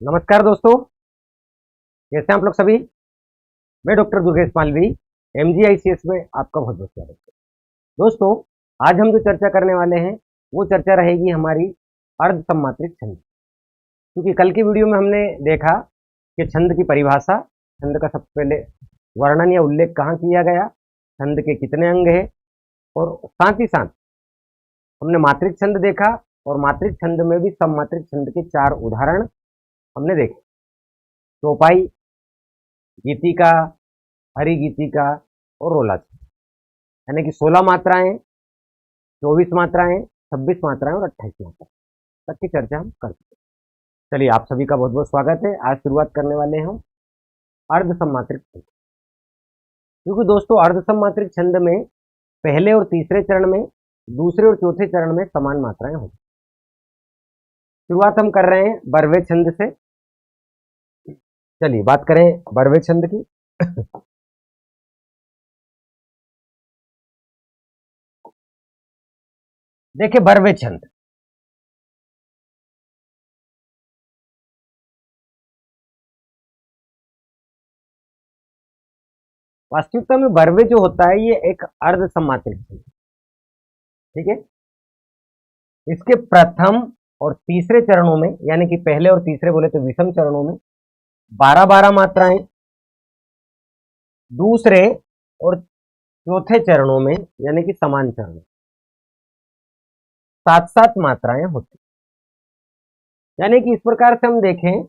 नमस्कार दोस्तों, कैसे हैं आप लोग सभी। मैं डॉक्टर दुर्गेश मालवी, MGICS में आपका बहुत बहुत स्वागत है। दोस्तों, आज हम जो चर्चा करने वाले हैं वो चर्चा रहेगी हमारी अर्ध सम्मात्रिक छंद। क्योंकि कल की वीडियो में हमने देखा कि छंद की परिभाषा, छंद का सबसे पहले वर्णन या उल्लेख कहाँ किया गया, छंद के कितने अंग है, और साथ ही साथ हमने मात्रिक छंद देखा और मात्रिक छंद में भी सम्मात्रिक छंद के 4 उदाहरण हमने देखे। चौपाई, गीतिका, हरि गीतिका और रोला छंद, यानी कि 16 मात्राएं, 24 मात्राएं, 26 मात्राएं और 28 मात्राएं तक की चर्चा हम कर चुके हैं। चलिए, आप सभी का बहुत बहुत स्वागत है। आज शुरुआत करने वाले हैं हम अर्ध सम्मात्रिक छंद। क्योंकि दोस्तों, अर्ध सम्मात्रिक छंद में पहले और तीसरे चरण में, दूसरे और चौथे चरण में समान मात्राएं होती। शुरुआत हम कर रहे हैं बरवे छंद से। चलिए बात करें बरवे छंद की। देखिए, बरवे छंद वास्तविकता में बरवे जो होता है ये एक अर्ध सम्मात्रिक छंद, ठीक है। इसके प्रथम और तीसरे चरणों में, यानी कि पहले और तीसरे बोले तो विषम चरणों में 12-12 मात्राएं, दूसरे और चौथे चरणों में यानी कि समान चरणों 7-7 मात्राएं होती। यानी कि इस प्रकार से हम देखें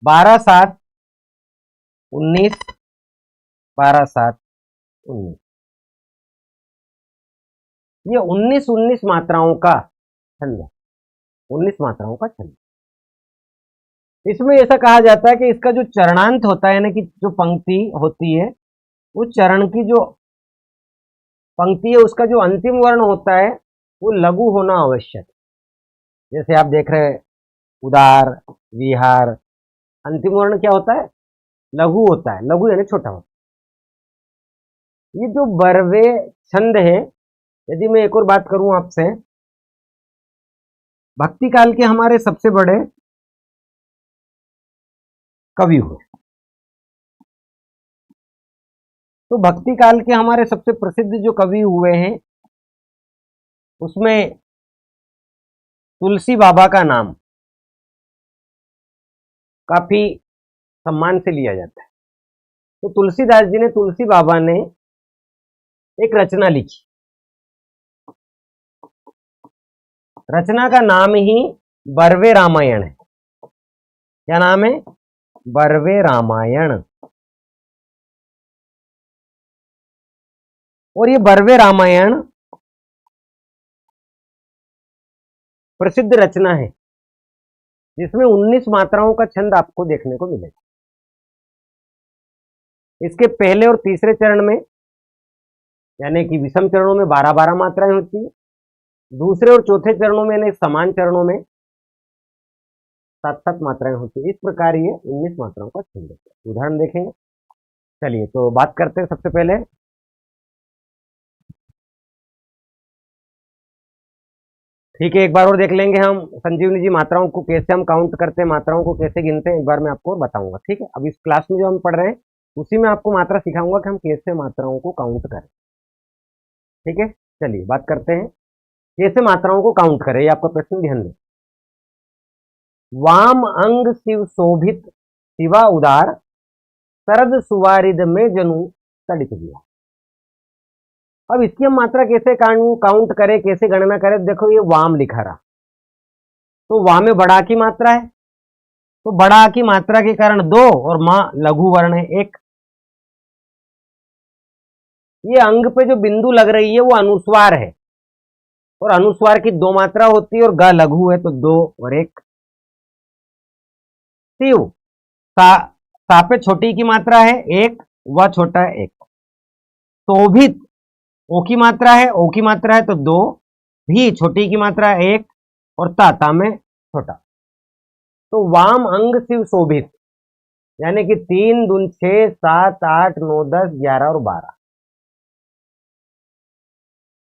12-7 19, 12-7 19, ये 19-19 मात्राओं का छंद है। 19 मात्राओं का छंद। इसमें ऐसा कहा जाता है कि इसका जो चरणांत होता है, यानी कि जो पंक्ति होती है, उस चरण की जो पंक्ति है उसका जो अंतिम वर्ण होता है वो लघु होना आवश्यक। जैसे आप देख रहे हैं उदार, विहार, अंतिम वर्ण क्या होता है? लघु होता है। लघु यानी छोटा होता है। ये जो बरवे छंद है, यदि मैं एक और बात करूं आपसे, भक्ति काल के हमारे सबसे बड़े कवि हुए। तो भक्ति काल के हमारे सबसे प्रसिद्ध जो कवि हुए हैं उसमें तुलसी बाबा का नाम काफी सम्मान से लिया जाता है। तो तुलसीदास जी ने, तुलसी बाबा ने एक रचना लिखी। रचना का नाम ही बरवे रामायण है। क्या नाम है? बरवे रामायण। और ये बरवे रामायण प्रसिद्ध रचना है जिसमें 19 मात्राओं का छंद आपको देखने को मिलेगा। इसके पहले और तीसरे चरण में, यानी कि विषम चरणों में 12-12 मात्राएं होती है। दूसरे और चौथे चरणों में, यानी समान चरणों में 7-7 मात्राएं होती है। इस प्रकार ये 19 मात्राओं का छंद है। उदाहरण देखेंगे। चलिए तो बात करते हैं सबसे पहले ठीक है, एक बार और देख लेंगे हम संजीवनी जी मात्राओं को कैसे हम काउंट करते हैं, मात्राओं को कैसे गिनते हैं, एक बार मैं आपको बताऊंगा। ठीक है, अब इस क्लास में जो हम पढ़ रहे हैं उसी में आपको मात्रा सिखाऊंगा कि हम कैसे मात्राओं को काउंट करें। ठीक है, चलिए बात करते हैं कैसे मात्राओं को काउंट करें। ये आपका प्रश्न, ध्यान दें। वाम अंग शिव शोभित, शिवा उदार, शरद सुवारिद में जनु तड़ित दिया। अब इसकी हम मात्रा कैसे काउंट करें, कैसे गणना करें? देखो, ये वाम लिखा रहा, तो वाम में बड़ा की मात्रा है, तो बड़ा की मात्रा के कारण 2 और मां लघु वर्ण है 1। ये अंग पे जो बिंदु लग रही है वो अनुस्वार है, और अनुस्वार की 2 मात्रा होती है और ग लघु है, तो 2 और 1। शिव, सा पे छोटी की मात्रा है 1, व छोटा है 1। शोभित, ओ की मात्रा है, ओ की मात्रा है तो 2, भी छोटी की मात्रा है 1, और ता में छोटा। तो वाम अंग शिव शोभित, यानी कि 3 दून 6, 7, 8, 9, 10, 11 और 12।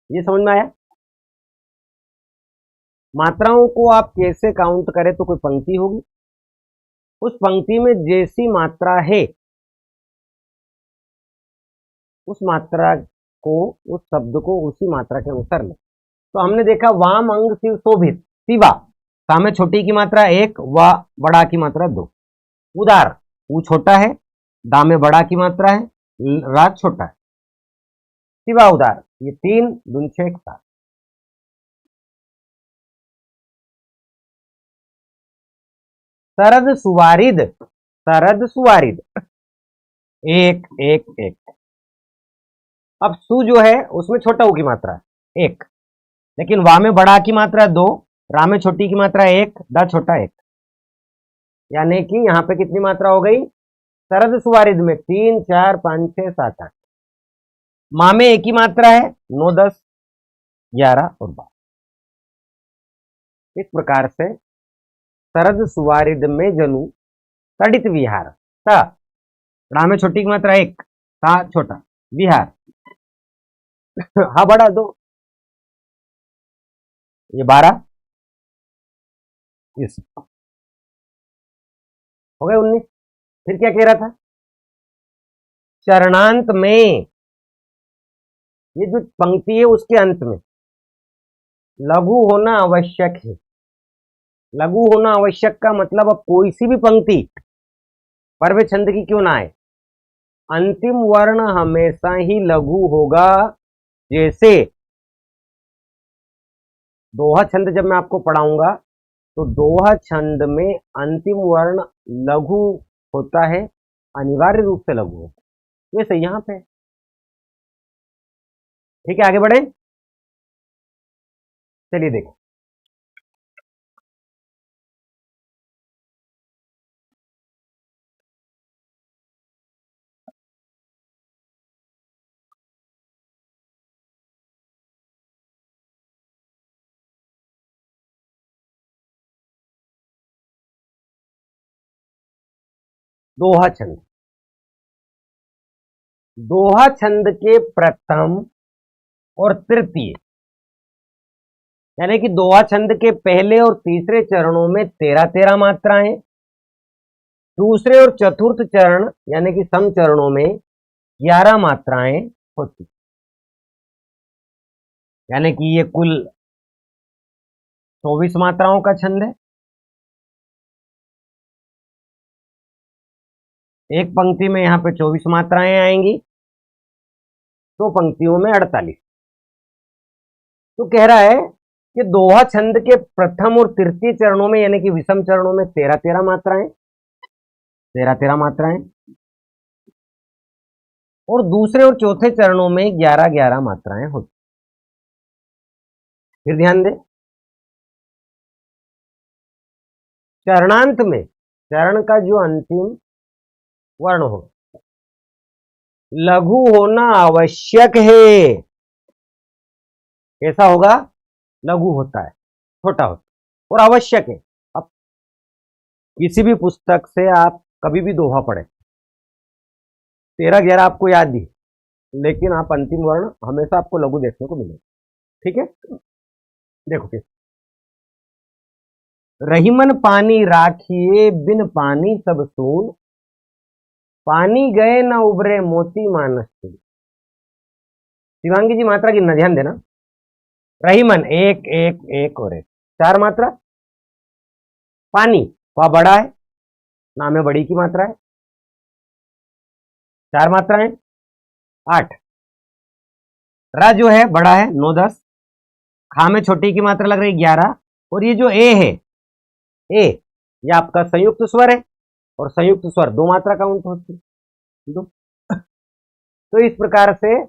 ये समझ में आया? मात्राओं को आप कैसे काउंट करें, तो कोई पंक्ति होगी, उस पंक्ति में जैसी मात्रा है उस मात्रा को, उस शब्द को उसी मात्रा के अनुसार ले। तो हमने देखा वाम अंग शिव शोभित, शिवा, सा में छोटी की मात्रा एक, व बड़ा की मात्रा दो। उदार, ऊ छोटा है, दा में बड़ा की मात्रा है, रा छोटा है। शिवा उदार, ये 3 दूनी 6 7। सरद सुवारिद, सरद सुवारिद, 1 1 1। अब सु जो है उसमें छोटा ऊ की मात्रा है 1, लेकिन वा में बड़ा की मात्रा 2, रा में छोटी की मात्रा 1, दा छोटा 1, यानी कि यहां पे कितनी मात्रा हो गई? सरद सुवारिद में 3 4 5 6 7 8। मा में एक ही मात्रा है 9 10 11 और 12। इस प्रकार से सरद सुवारिद में जनु तड़ित विहार, ता रा में छोटी की मात्रा 1, ता छोटा, विहार हा बड़ा 2, ये 12, इस हो गए 19। फिर क्या कह रहा था? चरणांत में, ये जो पंक्ति है उसके अंत में लघु होना आवश्यक है। लघु होना आवश्यक का मतलब अब कोई सी भी पंक्ति पर्व छंद की क्यों ना आए, अंतिम वर्ण हमेशा ही लघु होगा। जैसे दोहा छंद जब मैं आपको पढ़ाऊंगा तो दोहा छंद में अंतिम वर्ण लघु होता है, अनिवार्य रूप से लघु होता है। वैसे यहां पे ठीक है, आगे बढ़े, चलिए देखो। दोहा छंद, दोहा छंद के प्रथम और तृतीय, यानी कि दोहा छंद के पहले और तीसरे चरणों में 13 13 मात्राएं, दूसरे और चतुर्थ चरण यानी कि सम चरणों में 11 मात्राएं होती, यानी कि ये कुल 24 मात्राओं का छंद है। एक पंक्ति में यहां पे 24 मात्राएं आएंगी, 2 पंक्तियों में 48। तो कह रहा है कि दोहा छंद के प्रथम और तृतीय चरणों में यानी कि विषम चरणों में 13 13 मात्राएं, 13 13 मात्राएं, और दूसरे और चौथे चरणों में 11 11 मात्राएं होती। फिर ध्यान दें, चरणांत में चरण का जो अंतिम वर्ण हो लघु होना आवश्यक है। कैसा होगा? लघु होता है, छोटा होता है और आवश्यक है। अब किसी भी पुस्तक से आप कभी भी दोहा पढ़े, 13 11 आपको याद ही, लेकिन आप अंतिम वर्ण हमेशा आपको लघु देखने को मिलेगा। ठीक है, देखो फिर, रहीमन पानी राखिए बिन पानी सब सून, पानी गए न उबरे मोती मानस से। शिवांगी जी मात्रा गिनना, ध्यान देना। रहीमन 1 1 1 और 1, 4 मात्रा। पानी वह बड़ा है, ना में बड़ी की मात्रा है, 4 मात्राएं, 8। रा जो है बड़ा है 9 10, खा में छोटी की मात्रा लग रही 11, और ये जो ए है, ए ये आपका संयुक्त स्वर है, और संयुक्त स्वर 2 मात्रा काउंट होती है, 2। तो इस प्रकार से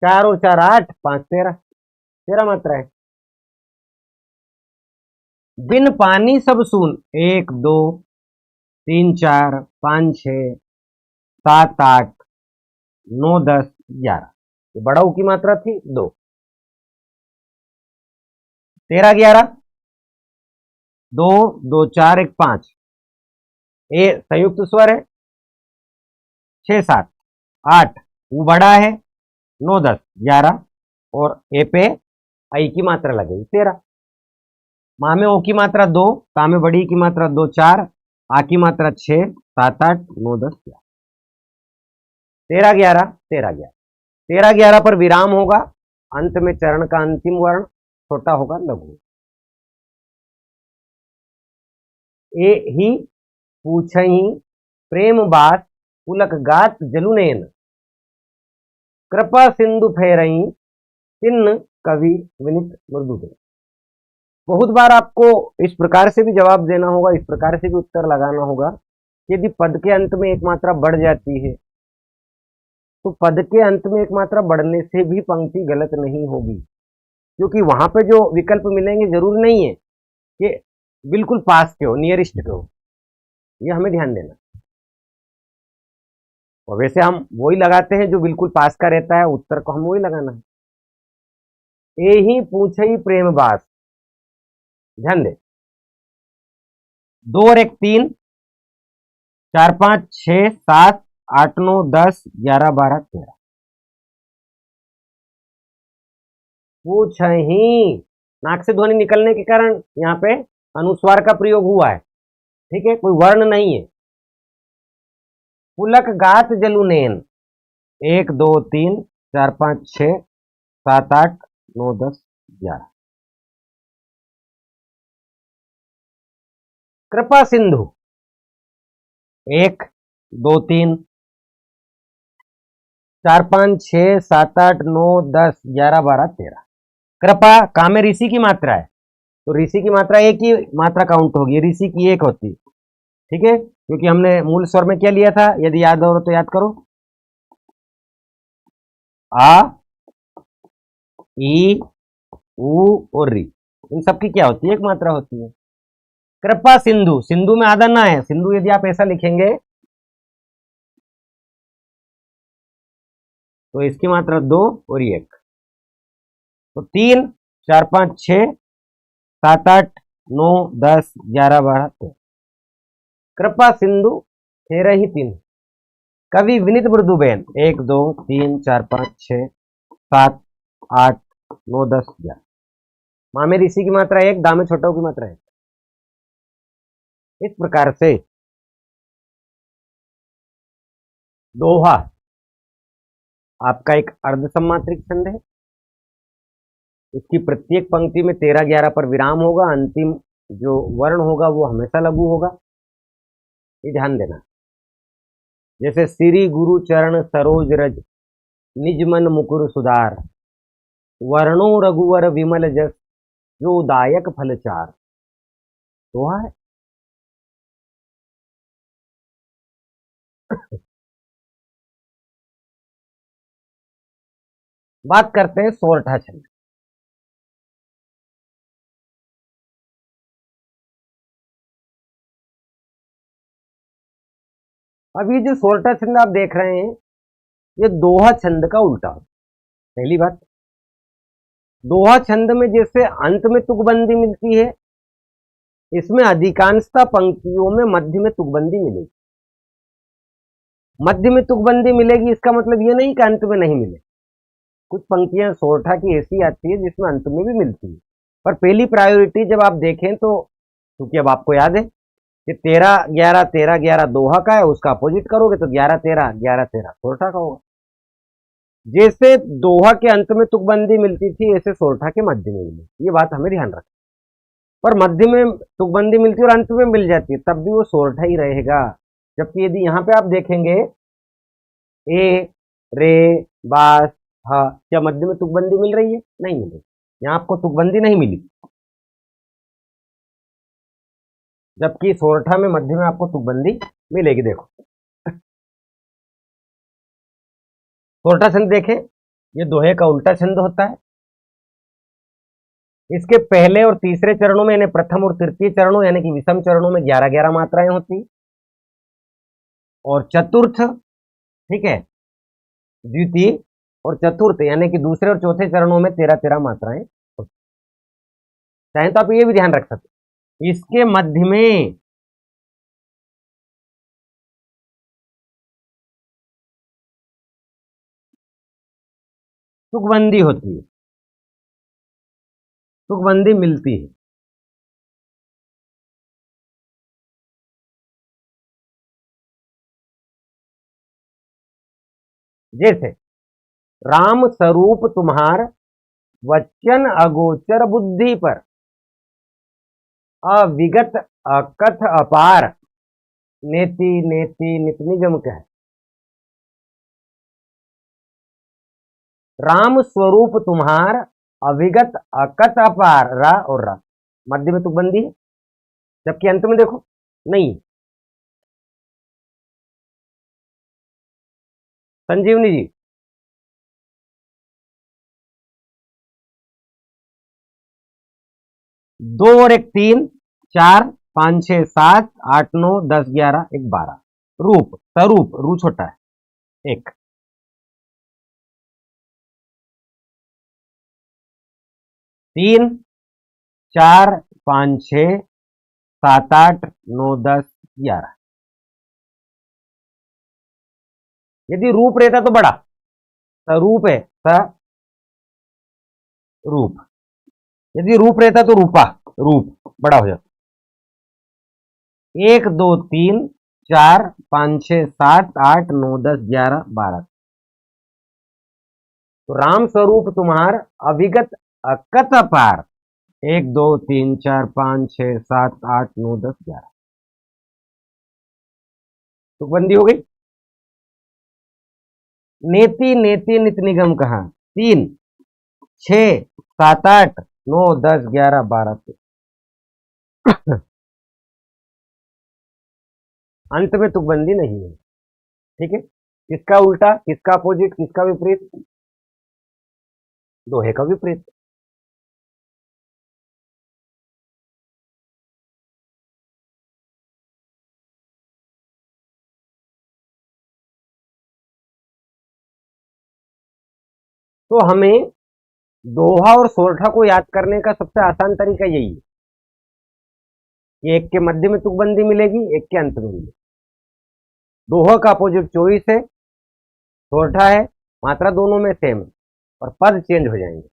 4 और 4 8, 5 13, 13 मात्रा है। बिन पानी सब सून 1 2 3 4 5 6 7 8 9 10 11, ये बड़ा ऊ की मात्रा थी 2। 13 11, 2 2 4 1 5, ए संयुक्त स्वर है, 6 7 8, वो बड़ा है, 9 10 11, और ए पे आई की मात्रा लगेगी 13। माँ में ओ की मात्रा 2, ता में बड़ी की मात्रा 2 4, आ की मात्रा 6, 7, 8, 9, 10, 11, 13, 11, 13, 11, 13, 11 पर विराम होगा, अंत में चरण का अंतिम वर्ण छोटा होगा लघु। ए ही पूछही प्रेम बात पुलक गात जलुनैन, कृपा सिंधु फेरई तिन्न कवि विनित मृदु दे। बहुत बार आपको इस प्रकार से भी जवाब देना होगा, इस प्रकार से भी उत्तर लगाना होगा। यदि पद के अंत में एक मात्रा बढ़ जाती है तो पद के अंत में एक मात्रा बढ़ने से भी पंक्ति गलत नहीं होगी, क्योंकि वहां पे जो विकल्प मिलेंगे जरूर नहीं है कि बिल्कुल पास के हो, नियरेस्ट के हो, ये हमें ध्यान देना। और वैसे हम वही लगाते हैं जो बिल्कुल पास का रहता है, उत्तर को हम वही लगाना है। ए ही पूछई प्रेम बास, ध्यान दे, 2 और 1 3, 4 5 6 7 8 9 10 11 12 13, पूछही, नाक से ध्वनि निकलने के कारण यहाँ पे अनुस्वार का प्रयोग हुआ है, ठीक है, कोई वर्ण नहीं है। पुलक गात जलुनैन, 1 2 3 4 5 6 7 8 9 10 11, कृपा सिंधु, 1 2 3 4 5 6 7 8 9 10 11 12 13, कृपा का में ऋषि की मात्रा है, तो ऋषि की मात्रा एक ही मात्रा काउंट होगी, ऋषि की एक होती है, ठीक है, क्योंकि हमने मूल स्वर में क्या लिया था, यदि याद हो तो याद करो, आ ई ऊ और री, इन सबकी क्या होती है, एक मात्रा होती है। कृपा सिंधु, सिंधु में आधा ना है, सिंधु यदि आप ऐसा लिखेंगे तो इसकी मात्रा 2 और ये 1, तो 3 4 5 6 7 8 9 10 11 12 13, कृपा सिंधु 13 ही 3, कवि विनित मृदुबेन 1 2 3 4 5 6 7 8 9 10 11, माँ में ऋषि की मात्रा 1, दा में छोटों की मात्रा 1। इस प्रकार से दोहा आपका एक अर्धसम्मात्रिक छंद है, इसकी प्रत्येक पंक्ति में 13 11 पर विराम होगा, अंतिम जो वर्ण होगा वो हमेशा लघु होगा, ये ध्यान देना। जैसे श्री गुरु चरण सरोज रज निज मन मुकुर सुधार, वर्णो रघुवर विमल जस जो दायक फलचार, दोहा है। बात करते हैं सोरठा छंद। अब ये जो सोरठा छंद आप देख रहे हैं, ये दोहा छंद का उल्टा। पहली बात, दोहा छंद में जैसे अंत में तुकबंदी मिलती है, इसमें अधिकांशतः पंक्तियों में मध्य में तुकबंदी मिलेगी। मध्य में तुकबंदी मिलेगी इसका मतलब ये नहीं कि अंत में नहीं मिले, कुछ पंक्तियां सोरठा की ऐसी आती है जिसमें अंत में भी मिलती है, पर पहली प्रायोरिटी जब आप देखें तो, क्योंकि अब आपको याद है कि 13 11 13 11 दोहा का है, उसका अपोजिट करोगे तो 11 13 11 13 सोरठा का होगा। जैसे दोहा के अंत में तुकबंदी मिलती थी, ऐसे सोरठा के मध्य में मिली, ये बात हमें ध्यान रखना। पर मध्य में तुकबंदी मिलती है और अंत में मिल जाती है, तब भी वो सोरठा ही रहेगा। जबकि यदि यहां पे आप देखेंगे ए रे बास हा, क्या मध्य में तुकबंदी मिल रही है? नहीं मिल रही, यहां आपको तुकबंदी नहीं मिली, जबकि सोरठा में मध्य में आपको तुकबंदी मिलेगी। देखो सोरठा छंद देखें, ये दोहे का उल्टा छंद होता है। इसके पहले और तीसरे चरणों में यानी प्रथम और तृतीय चरणों यानी कि विषम चरणों में 11 11 मात्राएं होती, और चतुर्थ, ठीक है, द्वितीय और चतुर्थ यानी कि दूसरे और चौथे चरणों में 13 13 मात्राएं होती। चाहे तो आप ये भी ध्यान रख सकते, इसके मध्य में तुकबंदी होती है, तुकबंदी मिलती है। जैसे राम स्वरूप तुम्हार वचन अगोचर बुद्धि पर, अविगत अकथ अपार, नेति नेति नित निगम कह। राम स्वरूप तुम्हार अविगत अकथ अपार, रा और रा मध्य में तुकबंदी है, जबकि अंत में देखो नहीं। संजीवनी जी, 2 और 1 3, 4 5 6 7 8 9 10 11 1 12। रूप स्वरूप, रू छोटा है 1। 3 4 5 6 7 8 9 10 11। यदि रूप रहता तो बड़ा, स्वरूप है रूप। यदि रूप रहता तो रूपा, रूप बड़ा हो जाता। 1 2 3 4 5 6 7 8 9 10 11 12। तो राम स्वरूप तुम्हार अविगत अकथ अपार, 1 2 3 4 5 6 7 8 9 10 11। तो बंदी हो गई। नेति नेति नित निगम कहा, 3 6 7 8 9 10 11 12। अंत में तुकबंदी नहीं है, ठीक है। किसका उल्टा, किसका अपोजिट, किसका विपरीत? दोहे का विपरीत। तो हमें दोहा और सोरठा को याद करने का सबसे आसान तरीका यही है कि एक के मध्य में तुकबंदी मिलेगी, एक के अंत में मिलेगी। दोहा का अपोजिट चॉइस है, सोरठा है, मात्रा दोनों में सेम है और पद चेंज हो जाएंगे।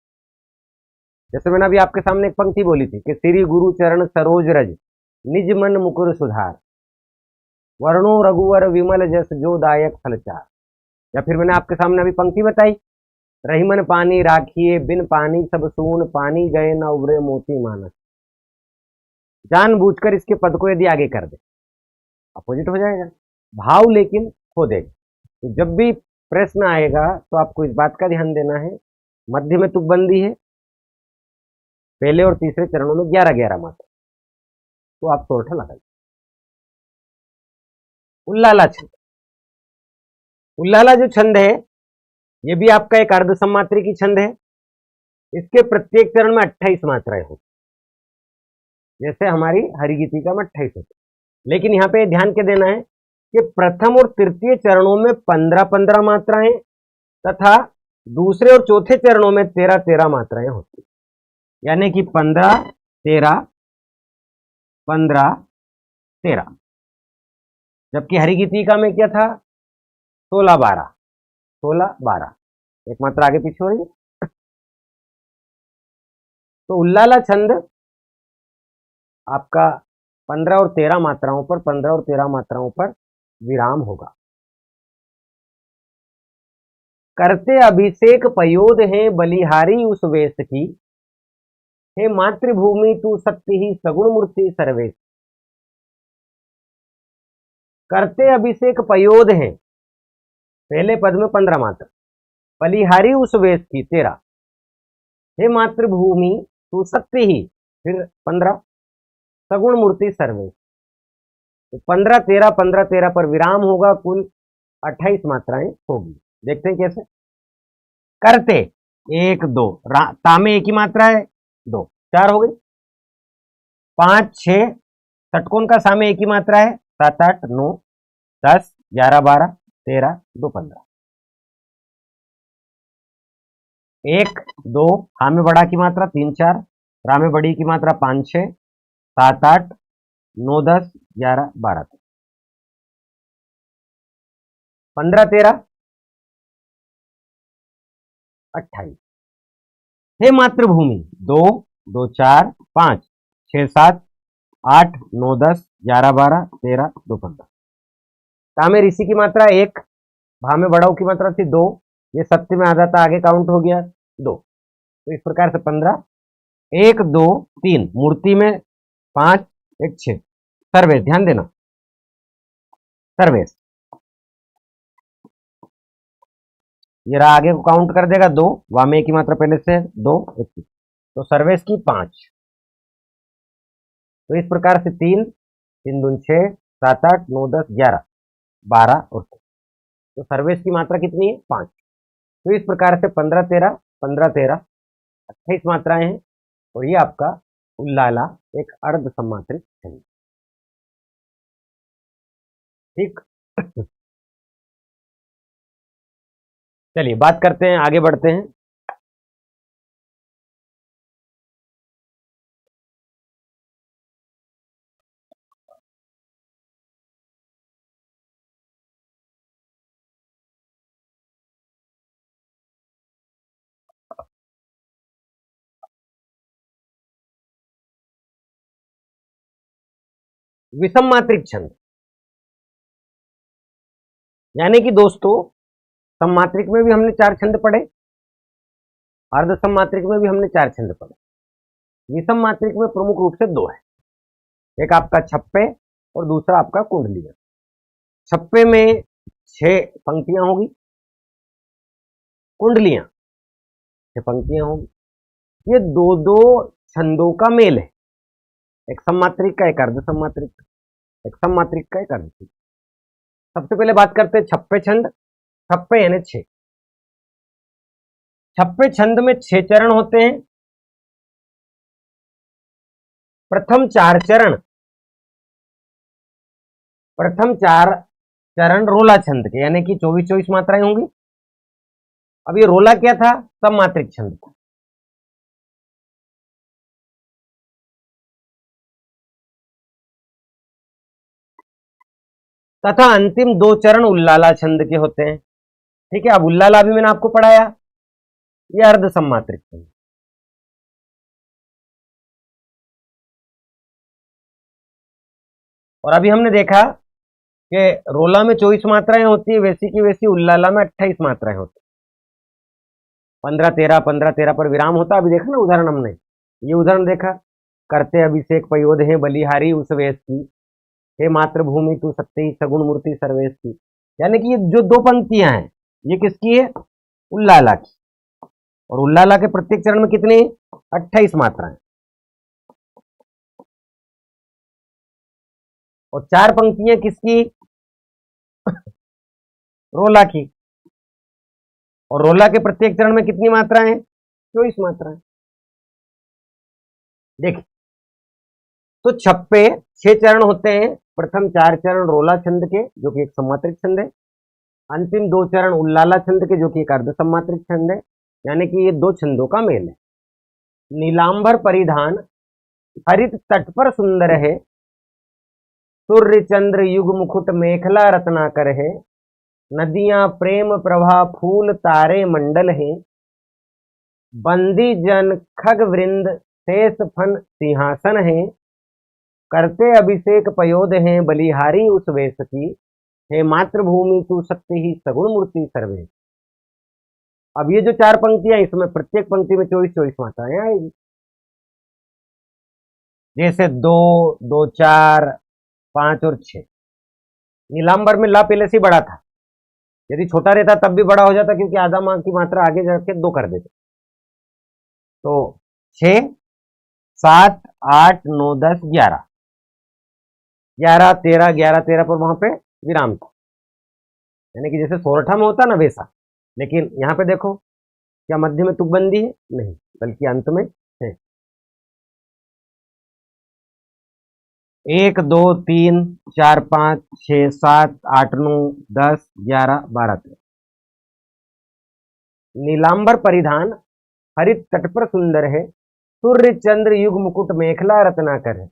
जैसे मैंने अभी आपके सामने एक पंक्ति बोली थी कि श्री गुरु चरण सरोज रज निज मन मुकुर सुधार, वर्णो रघुवर विमल जस जो दायक फलचार। या फिर मैंने आपके सामने अभी पंक्ति बताई, रहीमन पानी राखिए बिन पानी सब सून, पानी गए न उबरे मोती मानस। जानबूझकर इसके पद को यदि आगे कर दे अपोजिट हो जाएगा, भाव लेकिन खो देगा। तो जब भी प्रश्न आएगा तो आपको इस बात का ध्यान देना है, मध्य में तुकबंदी है, पहले और तीसरे चरणों में 11-11 मात्रा, तो आप सोरठा लगाइए। उल्लाला छंद, उल्लाला जो छंद है ये भी आपका एक अर्ध सम्मात्री की छंद है। इसके प्रत्येक चरण में 28 मात्राएं होती, जैसे हमारी हरिगीतिका में 28 होती। लेकिन यहाँ पे ध्यान के देना है कि प्रथम और तृतीय चरणों में 15-15 मात्राएं तथा दूसरे और चौथे चरणों में 13-13 मात्राएं होती, यानी कि 15-13 15-13। जबकि हरिगीतिका में क्या था, 16-12 16-12, एक मात्रा आगे पीछे हो रही है। तो उल्लाला छंद आपका 15 और 13 मात्राओं पर, 15 और 13 मात्राओं पर विराम होगा। करते अभिषेक पयोध है बलिहारी उस वेश की, हे मातृभूमि तू सत्य ही सगुण मूर्ति सर्वेश। करते अभिषेक पयोध है, पहले पद में 15 मात्रा, बलिहारी उस वेश की 13, हे मातृभूमि तू सत्य ही, फिर 15, सगुण मूर्ति सर्वेश। तो 15-13 15-13 पर विराम होगा, कुल 28 मात्राएं होगी। देखते हैं कैसे। करते 1 2, तामे एक ही मात्रा है 2, 4 हो गई। 5 6, षटकोण का सामे एक ही मात्रा है 7 8 9 10 11 12 13 2 15। 1 2, हा में बड़ा की मात्रा 3 4, रा में बड़ी की मात्रा 5 6 7 8 9 10 11 12। 15-13 28। हे मातृभूमि 2 2 4 5 6 7 8 9 10 11 12 13 2 15। तामे ऋषि की मात्रा 1, भा में बड़ाऊ की मात्रा थी 2, ये सत्य में आधा था, आगे काउंट हो गया 2। तो इस प्रकार से 15, 1 2 3, मूर्ति में 5 1 6। सर्वेश, ध्यान देना, सर्वेश ये रहा, आगे को काउंट कर देगा 2, वामे की मात्रा पहले से 2 1 3, तो सर्वेश की 5। तो इस प्रकार से 3 3 दूनी 6 7 8 9 10 11 12 और 13। तो सर्वेश की मात्रा कितनी है? 5। तो इस प्रकार से 15 13 15 13 28 मात्राएं हैं, और ये आपका उल्लाला एक अर्ध सम्मात्रिक छंद। ठीक। चलिए बात करते हैं, आगे बढ़ते हैं। विषम मात्रिक छंद, यानी कि दोस्तों सम्मात्रिक में भी हमने 4 छंद पढ़े, अर्ध सम्मात्रिक में भी हमने 4 छंद पढ़े। विषम मात्रिक में प्रमुख रूप से 2 है, एक आपका छप्पे और दूसरा आपका कुंडलियां। छप्पे में 6 पंक्तियां होगी, कुंडलियां 6 पंक्तियां होगी। ये दो दो छंदों का मेल है, एक सम्मात्रिक का, एक अर्ध सम्मात्रिक का, एक सम्मात्रिक का, एक अर्ध। सबसे पहले बात करते हैं छप्पे छंद। छप्पे यानी 6। छप्पे छंद में 6 चरण होते हैं। प्रथम 4 चरण रोला छंद के, यानी कि 24-24 मात्राएं होंगी। अब ये रोला क्या था? सम्मात्रिक छंद था। तथा अंतिम 2 चरण उल्लाला छंद के होते हैं। ठीक है, अब उल्लाला भी मैंने आपको पढ़ाया, ये अर्ध सम्मात्रिक छंद। और अभी हमने देखा कि रोला में 24 मात्राएं होती है, वैसी की वैसी उल्लाला में 28 मात्राएं होती है। 15 13 15 13 पर विराम होता। अभी देखा ना उदाहरण, हमने ये उदाहरण देखा, करते अभिषेक पयोध है बलिहारी उस वेश की, हे मातृभूमि तू सत्य ही सगुण मूर्ति सर्वेश की। यानी कि ये जो 2 पंक्तियां हैं ये किसकी है? उल्लाला की। और उल्लाला के प्रत्येक चरण में कितनी? 28 मात्राएं। और 4 पंक्तियां किसकी? रोला की। और रोला के प्रत्येक चरण में कितनी मात्राएं? 24 मात्राएं। देखिए, तो छप्पे 6 चरण होते हैं। प्रथम 4 चरण रोला छंद के, जो कि एक सम्मात्रिक छंद है। अंतिम 2 चरण उल्लाला छंद के, जो कि एक अर्ध सम्मात्रिक छंद है। यानी कि ये 2 छंदों का मेल है। नीलांबर परिधान हरित तट पर सुंदर है, सूर्य चंद्र युग मुकुट मेखला रत्नाकर है, नदियां प्रेम प्रभा फूल तारे मंडल हैं, बंदी जन खग वृंद शेष फन सिंहासन है, करते अभिषेक पयोध हैं बलिहारी उस वेश की, हे मातृभूमि तू सत्य ही सगुण मूर्ति सर्वे। अब ये जो 4 पंक्तियां, इसमें प्रत्येक पंक्ति में 24-24 मात्राएं आएगी। जैसे 2 2 4 5 और 6। नीलांबर में ला पहले से बड़ा था, यदि छोटा रहता तब भी बड़ा हो जाता, क्योंकि आधा माह की मात्रा आगे जाके 2 कर देते। तो 6 7 8 9 10 11 11 13 11 13 पर वहां पे विराम था, यानी कि जैसे सोरठा में होता ना वैसा। लेकिन यहां पे देखो, क्या मध्य में तुकबंदी है? नहीं, बल्कि अंत में है। 1 2 3 4 5 6 7 8 9 10 11 12 13। नीलांबर परिधान हरित तट पर सुंदर है, सूर्य चंद्र युग मुकुट मेखला रत्नाकर है।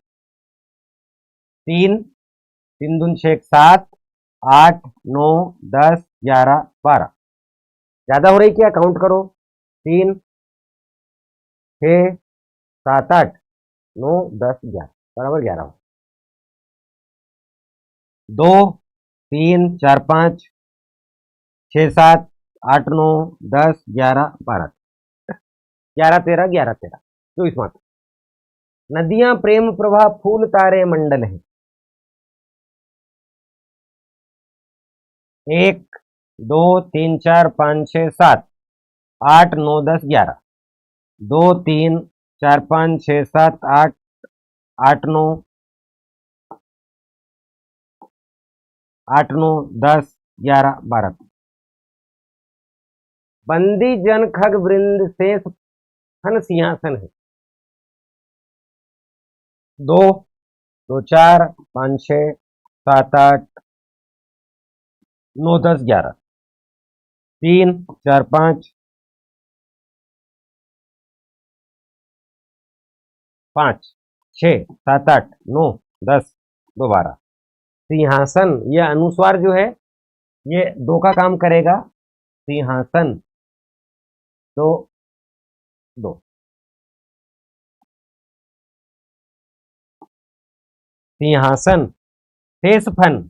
3 3 दून 6 7 8 9 10 11 12। ज्यादा हो रही क्या? काउंट करो, 3 6 7 8 9 10 11 बराबर 11। 2 3 4 5 6 7 8 9 10 11 12 11 13 11 13 24 मात्रा। नदियां प्रेम प्रवाह फूल तारे मंडल है। 1 2 3 4 5 6 7 8 9 10 11 2 3 4 5 6 7 8 8 9 8 9 10 11 12। बंदी जन खग वृंद शेष फन सिंहासन है। 2 2 4 5 6 7 8 9 10 11 3 4 5 5 6 7 8 9 10 2 12। सिंहासन, यह अनुस्वार जो है ये 2 का काम करेगा। सिंहासन तो 2। सिंहासन शेष फन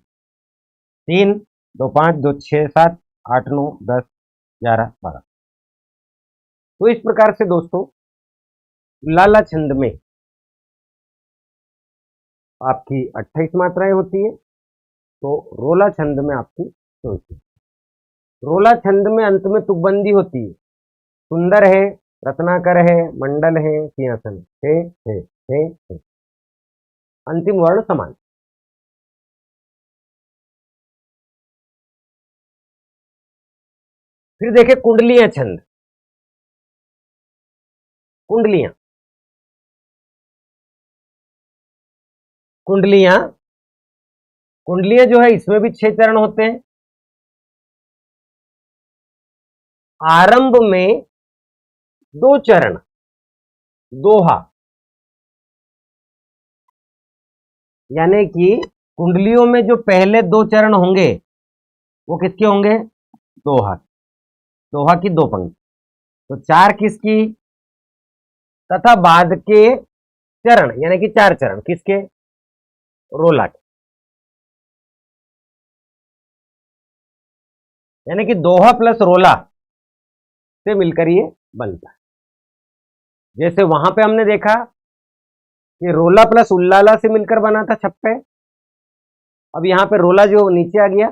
3 2 5 2 6 7 8 9 10 11 12। तो इस प्रकार से दोस्तों लाला छंद में आपकी 28 मात्राएं होती है, तो रोला छंद में आपकी 24। रोला छंद में अंत में तुकबंदी होती है। सुंदर है, रत्नाकर है, मंडल है, सिंहासन है। अंतिम वर्ण समान। फिर देखें कुंडलियां छंद। कुंडलियां कुंडलियां कुंडलियां जो है इसमें भी 6 चरण होते हैं। आरंभ में 2 चरण, दोहा, यानी कि कुंडलियों में जो पहले 2 चरण होंगे वो किसके होंगे? दोहा। दोहा की 2 पंक्ति, तो 4 किसकी? तथा बाद के चरण यानी कि 4 चरण किसके? रोला के। यानी कि दोहा प्लस रोला से मिलकर ये बनता है। जैसे वहां पे हमने देखा कि रोला प्लस उल्लाला से मिलकर बना था छप्पे। अब यहां पे रोला जो नीचे आ गया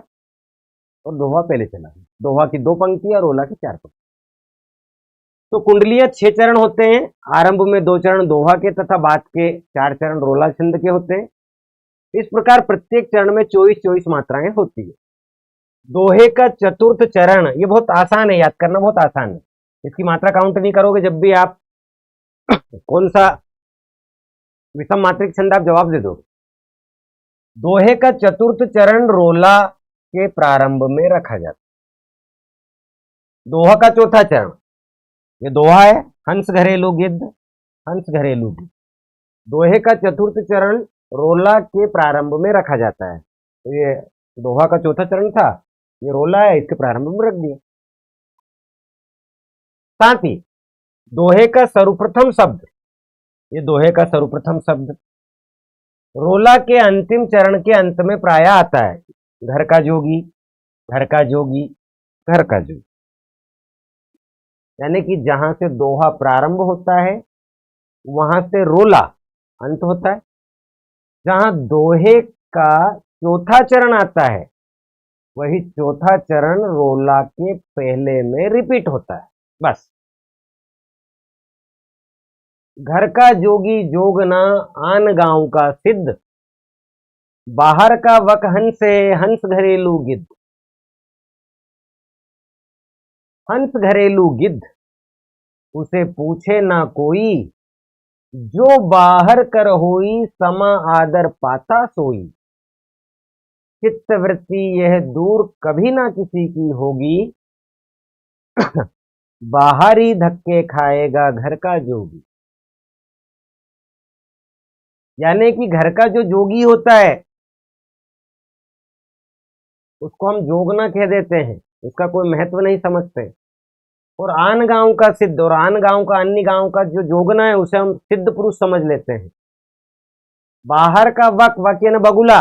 और दोहा पहले चला गया। दोहा की 2 पंक्ति और रोला की 4 पंक्ति। तो कुंडलियां 6 चरण होते हैं। आरंभ में 2 चरण दोहा के तथा बाद के 4 चरण रोला छंद के होते हैं। इस प्रकार प्रत्येक चरण में 24-24 मात्राएं होती है। दोहे का चतुर्थ चरण, ये बहुत आसान है, याद करना बहुत आसान है। इसकी मात्रा काउंट नहीं करोगे। जब भी आप कौन सा विषम मात्रिक छंद आप जवाब दे दो। दोहे का चतुर्थ चरण रोला के प्रारंभ में रखा जाता। दोहा का चौथा चरण, ये दोहा है, हंस घरेलू गिद्ध, हंस घरेलू गिद्ध। दोहे का चतुर्थ चरण रोला के प्रारंभ में रखा जाता है। तो ये दोहा का चौथा चरण था, ये रोला है, इसके प्रारंभ में रख दिया। साथ ही दोहे का सर्वप्रथम शब्द, ये दोहे का सर्वप्रथम शब्द रोला के अंतिम चरण के अंत में प्रायः आता है। घर का जोगी, घर का जोगी, घर का जोगी। यानी कि जहां से दोहा प्रारंभ होता है वहां से रोला अंत होता है। जहां दोहे का चौथा चरण आता है वही चौथा चरण रोला के पहले में रिपीट होता है। बस। घर का जोगी जोगना आन गांव का सिद्ध, बाहर का वक हंस है हंस घरेलू गिद्ध। हंस घरेलू गिद्ध उसे पूछे ना कोई, जो बाहर कर होई समा आदर पाता सोई। चित्त वृत्ति यह दूर कभी ना किसी की होगी, बाहरी धक्के खाएगा घर का जोगी। यानी कि घर का जो जोगी होता है उसको हम जोगना कह देते हैं, उसका कोई महत्व नहीं समझते। और आन गांव का सिद्ध, और आन गांव का, अन्य गांव का जो जोगना है उसे हम सिद्ध पुरुष समझ लेते हैं। बाहर का वक, वक यानी बगुला,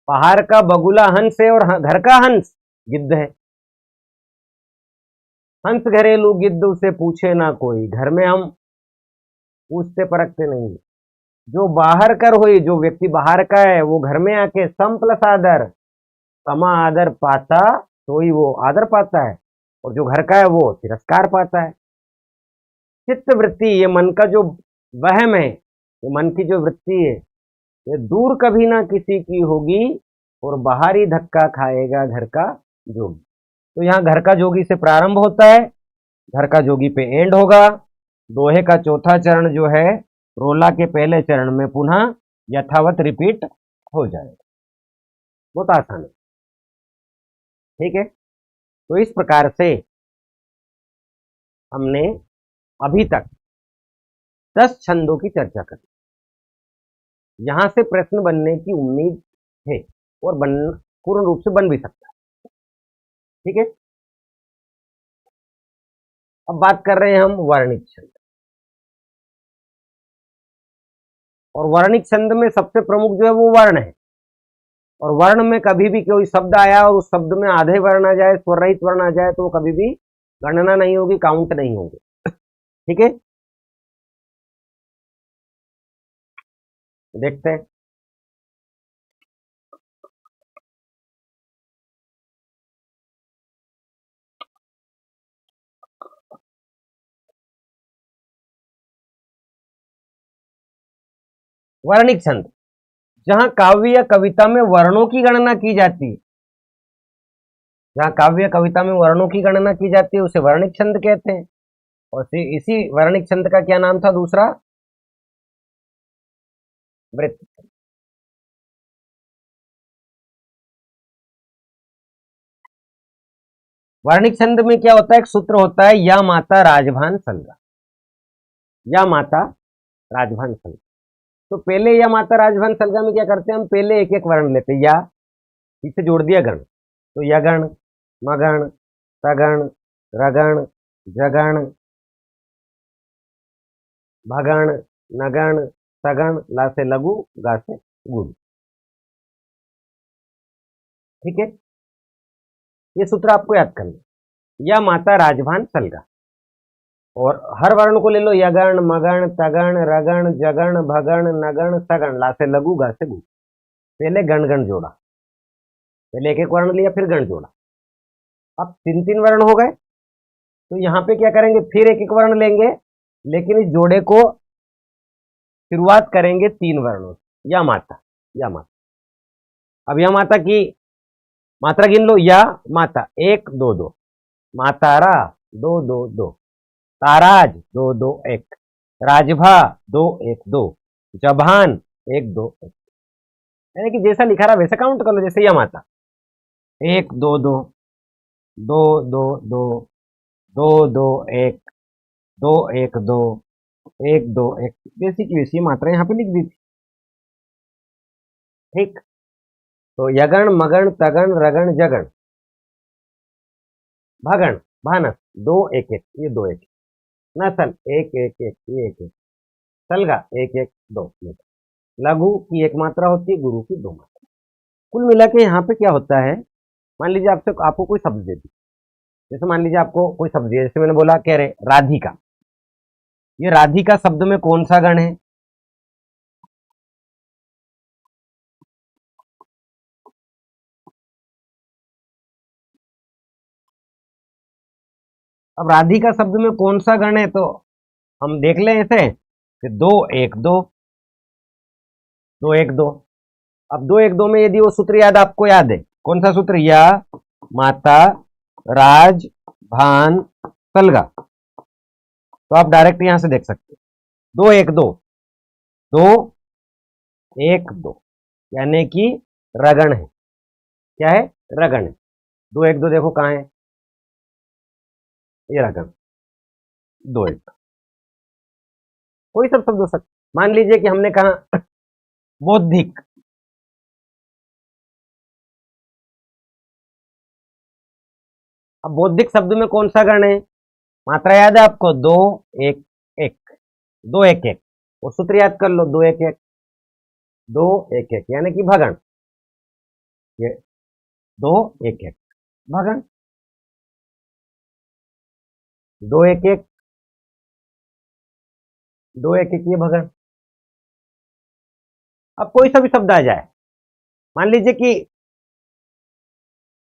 बाहर का बगुला हंस है और घर का हंस गिद्ध है। हंस घरेलू गिद्ध उसे पूछे ना कोई। घर में हम पूछते परखते नहीं। जो बाहर कर हुई, जो व्यक्ति बाहर का है वो घर में आके सम प्लस आदर, समा आदर पाता तो ही वो आदर पाता है, और जो घर का है वो तिरस्कार पाता है। चित्त वृत्ति, ये मन का जो वहम है, ये मन की जो वृत्ति है, ये दूर कभी ना किसी की होगी, और बाहरी धक्का खाएगा घर का जोगी। तो यहाँ घर का जोगी से प्रारंभ होता है, घर का जोगी पे एंड होगा। दोहे का चौथा चरण जो है रोला के पहले चरण में पुनः यथावत रिपीट हो जाएगा। बहुत आसान है, ठीक है। तो इस प्रकार से हमने अभी तक 10 छंदों की चर्चा करी। यहां से प्रश्न बनने की उम्मीद है, और पूर्ण रूप से बन भी सकता है, ठीक है। अब बात कर रहे हैं हम वर्णिक छंद, और वर्णिक छंद में सबसे प्रमुख जो है वो वर्ण है। और वर्ण में कभी भी कोई शब्द आया और उस शब्द में आधे वर्ण आ जाए, स्वर रहित वर्ण आ जाए, तो वो कभी भी गणना नहीं होगी, काउंट नहीं होगी, ठीक है। देखते हैं। वर्णिक छंद, जहां काव्य या कविता में वर्णों की गणना की जाती है, जहां काव्य या कविता में वर्णों की गणना की जाती है उसे वर्णिक छंद कहते हैं। और इसी वर्णिक छंद का क्या नाम था दूसरा? वृत्त। वर्णिक छंद में क्या होता है? एक सूत्र होता है, या माता राजभान सलगा, या माता राजभान सलगा। तो पहले या माता राजभान सलगा में क्या करते हैं हम? पहले एक एक वर्ण लेते हैं। या इसे जोड़ दिया गण, तो यगण, मगण, सगण, रगण, जगण, भगण, नगण, सगण, ला से लघु, गा से गुरु, ठीक है। ये सूत्र आपको याद करना, या माता राजभान सलगा। और हर वर्ण को ले लो, यगण, मगण, तगण, रगण, जगण, भगण, नगण, सगण, ला से लघु, गा से गुरु। पहले गण गण जोड़ा, पहले एक एक वर्ण लिया फिर गण जोड़ा। अब तीन तीन वर्ण हो गए, तो यहां पे क्या करेंगे? फिर एक एक वर्ण लेंगे, लेकिन इस जोड़े को शुरुआत करेंगे तीन वर्णों से। या माता, या माता। अब या माता की मात्रा गिन लो। या माता 1 2 2, मातारा 2 2 2, ताराज 2 2 1, राजभा 2 1 2, जभान 1 2 1। यानी कि जैसा लिखा रहा वैसा काउंट कर लो। जैसे या माता 1 2 2 2 2 2 2 2 1 2 1 2 1 2 1, जैसी की वैसी मात्रा यहाँ पे लिख दी थी, ठीक। तो यगण, मगण, तगण, रगण, जगण, भगण, भानस 2 1 1, ये 2 1, नसल 1 1 1, ये 1 1, सलगा 1 1 2, लघु की एक मात्रा होती है, गुरु की 2 मात्रा। कुल मिला के यहाँ पे क्या होता है? मान लीजिए आपको कोई शब्द दे दी, जैसे मान लीजिए आपको कोई शब्द दिया, जैसे मैंने बोला कह रहे राधिका। ये राधिका शब्द में कौन सा गण है? अब राधिका शब्द में कौन सा गण है? तो हम देख लें ऐसे कि 2 1 2, 2 1 2। अब 2 1 2 में यदि वो सूत्र याद आपको याद है, कौन सा सूत्र? या माता राज भान सलगा। तो आप डायरेक्ट यहां से देख सकते हो 2 1 2, 2 1 2, यानी कि रगण है। क्या है? रगण है। 2 1 2 देखो कहां है? ये रगण, 2 1। कोई सब शब्द हो सकता। मान लीजिए कि हमने कहा बौद्धिक, अब बौद्धिक शब्द में कौन सा गण है? मात्रा याद है आपको? 2 1 1, 2 1 1, और सूत्र याद कर लो 2 1 1, 2 1 1, यानी कि भगण। ये 2 1 1 भगण। दो एक एक, दो एक एक, ये भगन। अब कोई सा भी शब्द आ जाए, मान लीजिए कि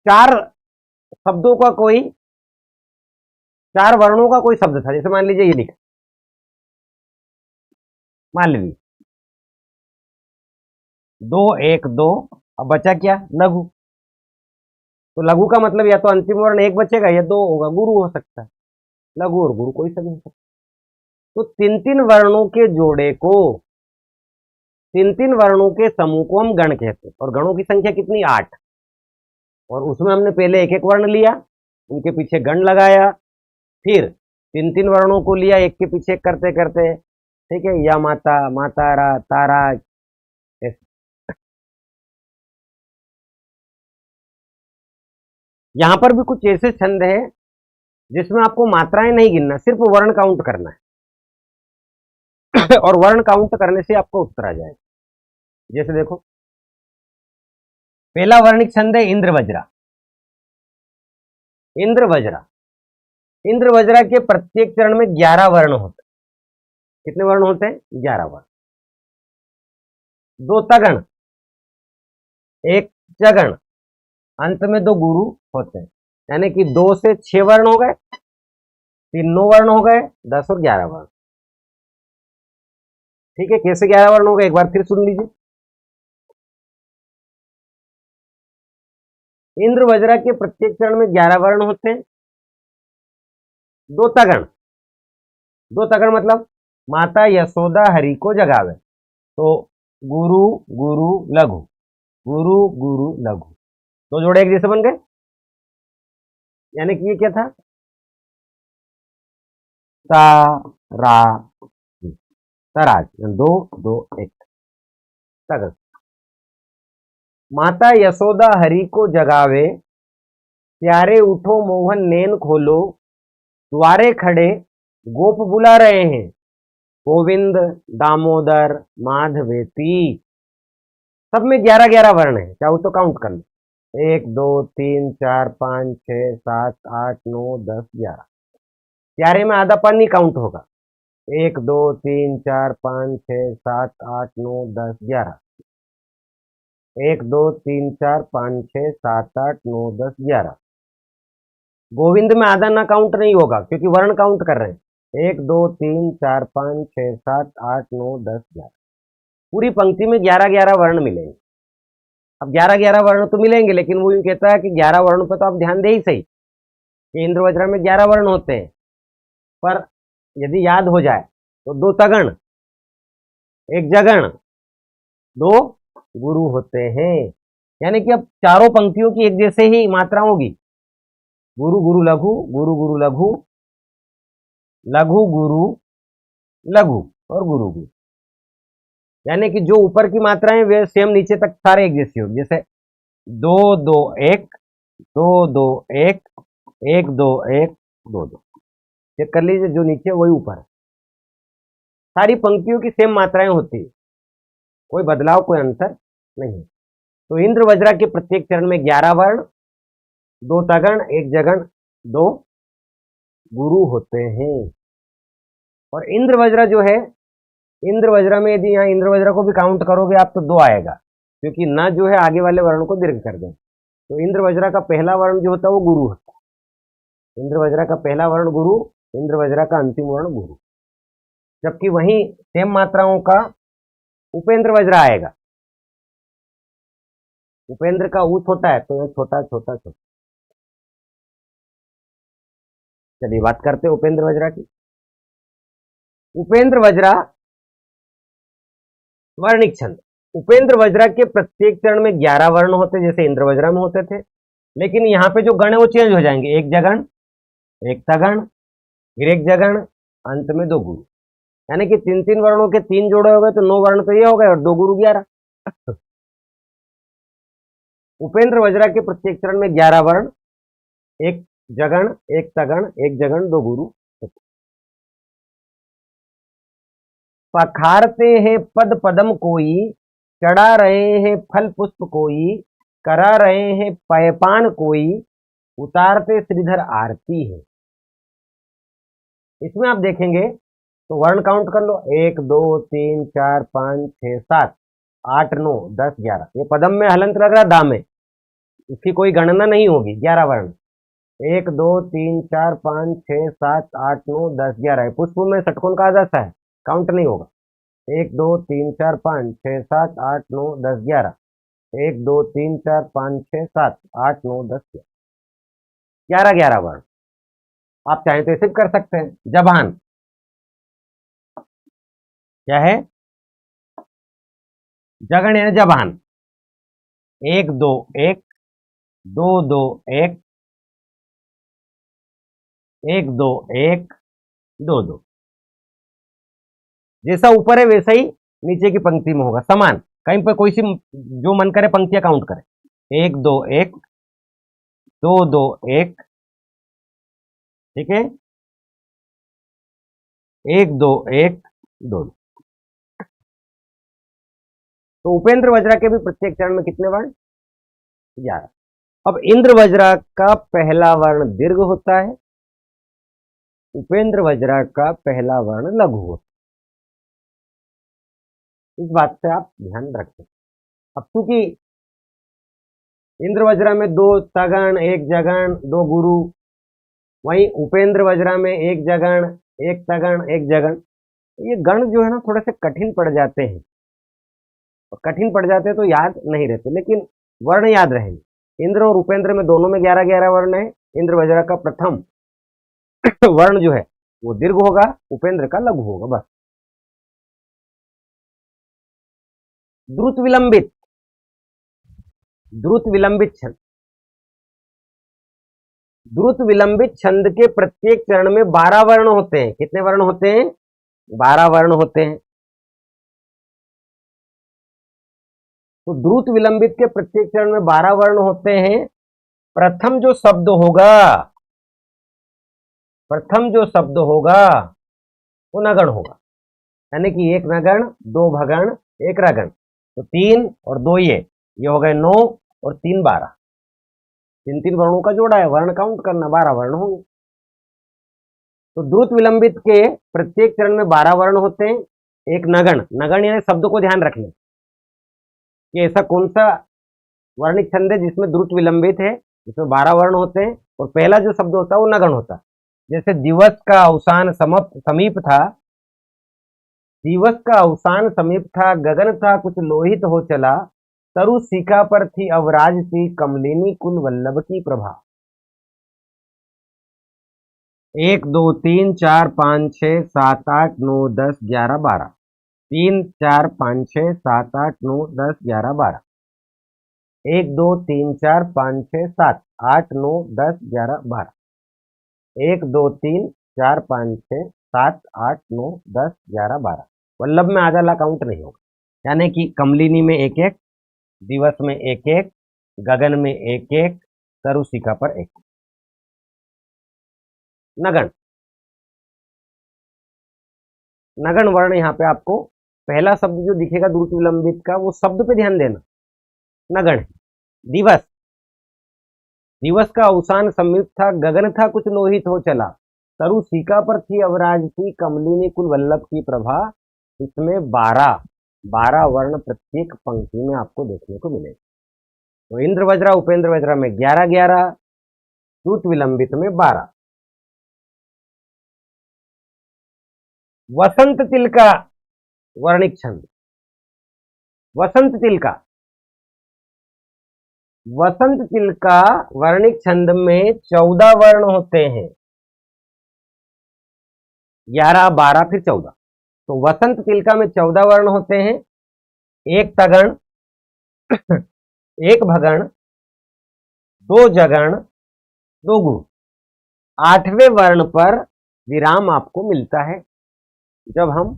चार शब्दों का कोई, चार वर्णों का कोई शब्द था, जैसे मान लीजिए ये लिखा मालवी, दो एक दो, अब बचा क्या, लघु। तो लघु का मतलब या तो अंतिम वर्ण एक बचेगा या दो होगा, गुरु हो सकता है। लघु और गुरु कोई सा भी हो सकता है। तो तीन तीन वर्णों के जोड़े को, तीन तीन वर्णों के समूह को हम गण कहते हैं। और गणों की संख्या कितनी, 8। और उसमें हमने पहले एक एक वर्ण लिया, उनके पीछे गण लगाया, फिर तीन तीन वर्णों को लिया एक के पीछे करते करते, ठीक है, या माता, मातारा, तारा, ऐसे। यहां पर भी कुछ ऐसे छंद है जिसमें आपको मात्राएं नहीं गिनना, सिर्फ वर्ण काउंट करना है और वर्ण काउंट करने से आपको उत्तर आ जाएगा। जैसे देखो, पहला वर्णिक छंद है इंद्र वज्रा। इंद्र वज्रा, इंद्र वज्रा के प्रत्येक चरण में 11 वर्ण होते हैं। कितने वर्ण होते हैं, 11 वर्ण। दो तगण, एक जगण, अंत में दो गुरु होते हैं, यानी कि 2 से 6 वर्ण हो गए, 3 9 वर्ण हो गए, 10 और 11 वर्ण। ठीक है, कैसे 11 वर्ण हो गए, एक बार फिर सुन लीजिए। इंद्र वज्रा के प्रत्येक चरण में 11 वर्ण होते हैं। दो तगण, दो तगण मतलब माता यशोदा हरि को जगावे, तो गुरु गुरु लघु, गुरु गुरु लघु, दो जोड़े एक जैसे बन गए। यानी कि ये क्या था, तारा, तराज, दो दो एक, तगड़। माता यशोदा हरि को जगावे, प्यारे उठो मोहन नैन खोलो, द्वारे खड़े गोप बुला रहे हैं, गोविंद दामोदर माधवेती। सब में 11 11 वर्ण है, चाहो तो काउंट कर लो, 1 2 3 4 5 6 7 8 9 10 11। प्यारे में आधा पानी काउंट होगा, 1 2 3 4 5 6 7 8 9 10 11। 1 2 3 4 5 6 7 8 9 10 11। गोविंद में आधा ना काउंट नहीं होगा क्योंकि वर्ण काउंट कर रहे हैं, 1 2 3 4 5 6 7 8 9 10 11। पूरी पंक्ति में 11 11 वर्ण मिलेंगे। अब 11 11 वर्ण तो मिलेंगे, लेकिन वो यूं कहता है कि 11 वर्णों पर तो आप ध्यान दे ही सही कि इंद्र वज्रा में 11 वर्ण होते हैं, पर यदि याद हो जाए तो दो तगण, एक जगण, दो गुरु होते हैं। यानी कि अब चारों पंक्तियों की एक जैसे ही मात्रा होगी, गुरु गुरु लघु, गुरु गुरु लघु, लघु गुरु लघु और गुरु गुरु। यानी कि जो ऊपर की मात्राएं वे सेम नीचे तक सारे एक जैसी होगी। जैसे 2 2 1, 2 2 1, 1 2 1, 2 2। चेक कर लीजिए, जो नीचे वही ऊपर है। सारी पंक्तियों की सेम मात्राएं होती है, कोई बदलाव कोई अंतर नहीं। तो इंद्र वज्रा के प्रत्येक चरण में 11 वर्ण, दो तगण, एक जगण, दो गुरु होते हैं। और इंद्र वज्रा जो है, इंद्र वज्रा में यदि यहाँ इंद्र वज्रा को भी काउंट करोगे आप तो 2 आएगा, क्योंकि न जो है आगे वाले वर्ण को दीर्घ कर दे। तो इंद्र वज्रा का पहला वर्ण जो होता है वो गुरु होता है। इंद्र वज्रा का पहला वर्ण गुरु, इंद्र वज्रा का अंतिम वर्ण गुरु। जबकि वहीं सेम मात्राओं का उपेंद्र वज्रा आएगा। उपेंद्र का ऊ छोटा है तो छोटा छोटा छोटा। चलिए बात करते हैं उपेंद्र वज्रा की। उपेंद्र वज्रा वर्णिक छंद। उपेंद्र वज्रा के प्रत्येक चरण में 11 वर्ण होते जैसे इंद्र वज्रा में होते थे, लेकिन यहाँ पे जो गण है वो चेंज हो जाएंगे, एक जगण, एक तगण, फिर एक जगण, अंत में दो गुरु। यानी कि 3 3 वर्णों के 3 जोड़े हो गए तो 9 वर्ण तो ये हो गए और 2 गुरु 11। उपेंद्र वज्रा के प्रत्येक चरण में 11 वर्ण, एक जगण, एक तगण, एक जगण, दो गुरु। पखारते हैं पद पदम कोई, चढ़ा रहे हैं फल पुष्प कोई, करा रहे हैं पयपान कोई, उतारते श्रीधर आरती है। इसमें आप देखेंगे तो वर्ण काउंट कर लो, 1 2 3 4 5 6 7 8 9 10 11। ये पदम में हलंत लग रहा, दा में, इसकी कोई गणना नहीं होगी। 11 वर्ण, 1 2 3 4 5 6 7 8 9 10 11 है। पुष्प में षटकोण कहा जाता है, काउंट नहीं होगा। 1 2 3 4 5 6 7 8 9 10 11, 1 2 3 4 5 6 7 8 9 10 11, 11 वर्ण। आप चाहें तो इसे भी कर सकते हैं। जबान क्या है? जगन यानी जबान। 1 2 1 2 2 1 1 2 1 2 2। जैसा ऊपर है वैसा ही नीचे की पंक्ति में होगा, समान। कहीं पर कोई सी जो मन करे पंक्तियां काउंट करे। 1 2 1 2 2 1, ठीक है, 1 2 1 2 2। तो उपेंद्र वज्रा के भी प्रत्येक चरण में कितने वर्ण? 11। अब इंद्र वज्रा का पहला वर्ण दीर्घ होता है, उपेंद्र वज्रा का पहला वर्ण लघु होता है। इस बात से आप ध्यान रखें। अब चूंकि इंद्र वज्रा में 2 तगण 1 जगण 2 गुरु, वहीं उपेंद्र वज्रा में 1 जगण 1 तगण 1 जगण, ये गण जो है ना थोड़े से कठिन पड़ जाते हैं, और कठिन पड़ जाते हैं तो याद नहीं रहते, लेकिन वर्ण याद रहेंगे। इंद्र और उपेंद्र में दोनों में 11 11 वर्ण है। इंद्र वज्रा का प्रथम वर्ण जो है वो दीर्घ होगा, उपेंद्र का लघु होगा, बस। द्रुत विलंबित, द्रुत विलंबित छंद। द्रुत विलंबित छंद के प्रत्येक चरण में 12 वर्ण होते हैं। कितने वर्ण होते हैं? 12 वर्ण होते हैं। तो द्रुत विलंबित के प्रत्येक चरण में 12 वर्ण होते हैं। प्रथम जो शब्द होगा, प्रथम जो शब्द होगा वो नगण होगा, यानी कि 1 नगण 2 भगण 1 रगण। तो 3 और 2 ये हो गए 9 और 3 12। 3 वर्णों का जोड़ा है, वर्ण काउंट करना, 12 वर्ण होंगे। तो द्रुत विलंबित के प्रत्येक चरण में 12 वर्ण होते हैं। एक नगण, नगण यानी शब्द को ध्यान रखना कि ऐसा कौन सा वर्णिक छंद है जिसमें द्रुत विलंबित है, जिसमें 12 वर्ण होते हैं, और पहला जो शब्द होता है वो नगण होता है। जैसे दिवस का अवसान समीप था, दिवस का अवसान समीप था, गगन था कुछ लोहित हो चला, तरु सीका पर थी अवराज सी, कमलिनी कुल वल्लभ की प्रभा। 1 2 3 4 5 6 7 8 9 10 11 12, 3 4 5 6 7 8 9 10 11 12, 1 2 3 4 5 6 7 8 9 10 11 12, 1 2 3 4 5 6 7 8 9 10 11 12। वल्लभ में आधा ला काउंट नहीं होगा, यानी कि कमलिनी में 1 1, दिवस में 1 1, गगन में 1 1, तरुशिखा पर 1। नगण, नगण वर्ण यहाँ पे आपको पहला शब्द जो दिखेगा द्रुत विलंबित का, वो शब्द पे ध्यान देना, नगण है। दिवस, दिवस का अवसान समीप था, गगन था कुछ लोहित हो चला, तरु सीका पर थी अवराज थी, कमलिनी कुल वल्लभ की प्रभा। इसमें 12 वर्ण प्रत्येक पंक्ति में आपको देखने को मिलेगा। तो इंद्र वज्रा उपेंद्र वज्रा में 11 11, द्रुत विलंबित में 12। वसंत तिलका वर्णिक छंद, वसंत तिलका, वसंत तिलका वर्णिक छंद में 14 वर्ण होते हैं। 11 12 फिर 14। तो वसंत तिलका में 14 वर्ण होते हैं। 1 तगण 1 भगण 2 जगण 2 गुरु। 8वें वर्ण पर विराम आपको मिलता है जब हम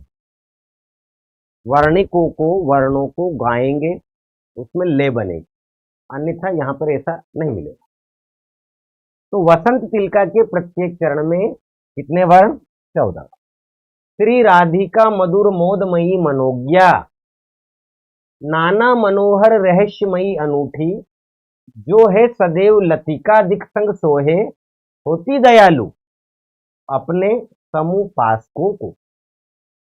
वर्णिकों को, वर्णों को गाएंगे, उसमें ले बनेगी, अन्यथा यहां पर ऐसा नहीं मिलेगा। तो वसंत तिलका के प्रत्येक चरण में कितने वर्ण? 14। श्री राधिका मधुर मोदमयी मनोज्ञा, नाना मनोहर रहस्यमयी अनूठी, जो है सदैव लतिका दिख संग सोहे, होती दयालु, अपने समुपासकों को।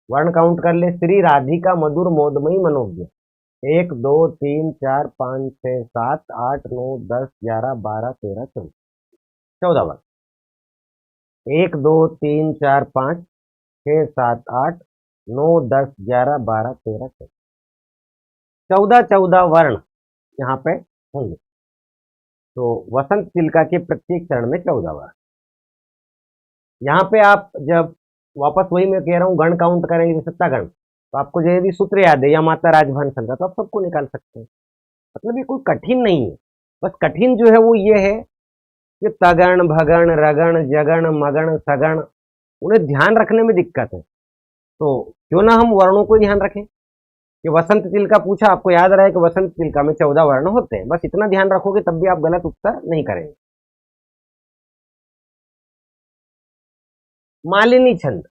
वर्ण काउंट कर ले। श्री राधिका मधुर मोदमयी मनोज्ञ। 1 2 3 4 5 6 7 8 9 10 11 12 13 14 14 वर्ण। 1 2 3 4 5 6 7 8 9 10 11 12 13 14 14 वर्ण यहाँ पे होंगे। तो वसंत चिल्का के प्रत्येक चरण में 14 वर्ण। यहाँ पे आप जब वापस वही मैं कह रहा हूँ गण काउंट करेंगे, सत्ता गण, तो आपको जो यदि सूत्र याद है या माता राजभान संख्या, तो आप सबको निकाल सकते हैं। मतलब ये कोई कठिन नहीं है। बस कठिन जो है वो ये है कि तगण भगण रगण जगण मगण सगण, उन्हें ध्यान रखने में दिक्कत है। तो क्यों ना हम वर्णों को ध्यान रखें कि वसंत चिल्का पूछा, आपको याद रहे कि वसंत चिल्का में 14 वर्ण होते हैं। बस इतना ध्यान रखोगे तब भी आप गलत उत्तर नहीं करेंगे। मालिनी छंद।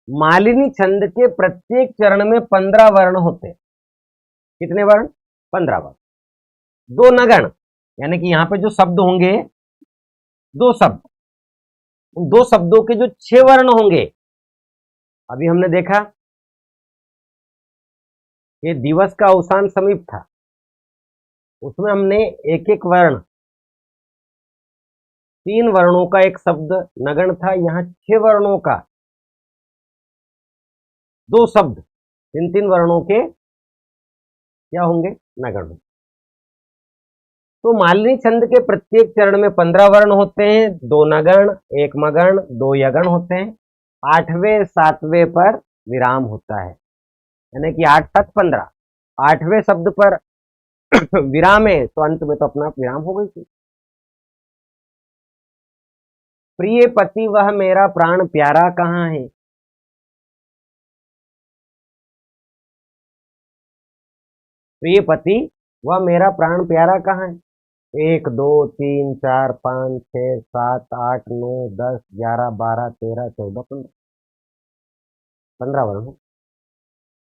मालिनी छंद के प्रत्येक चरण में 15 वर्ण होते हैं। कितने वर्ण? 15 वर्ण। 2 नगण, यानी कि यहां पे जो शब्द होंगे, 2 शब्द, उन 2 शब्दों के जो 6 वर्ण होंगे। अभी हमने देखा कि दिवस का अवसान समीप था, उसमें हमने एक एक वर्ण, 3 वर्णों का एक शब्द नगण था। यहां 6 वर्णों का 2 शब्द, 3 वर्णों के क्या होंगे? नगण होंगे। तो मालिनी छंद के प्रत्येक चरण में 15 वर्ण होते हैं। 2 नगण, 1 मगण, 2 यगण होते हैं। 8वें 7वें पर विराम होता है, यानी कि 8 7 15। 8वें शब्द पर विराम है तो अंत में तो अपना विराम हो गई थी। प्रिय पति वह मेरा प्राण प्यारा कहाँ है? प्रिय पति वह मेरा प्राण प्यारा कहाँ है? 1 2 3 4 5 6 7 8 9 10 11 12 13 14 15 15 वर्ण।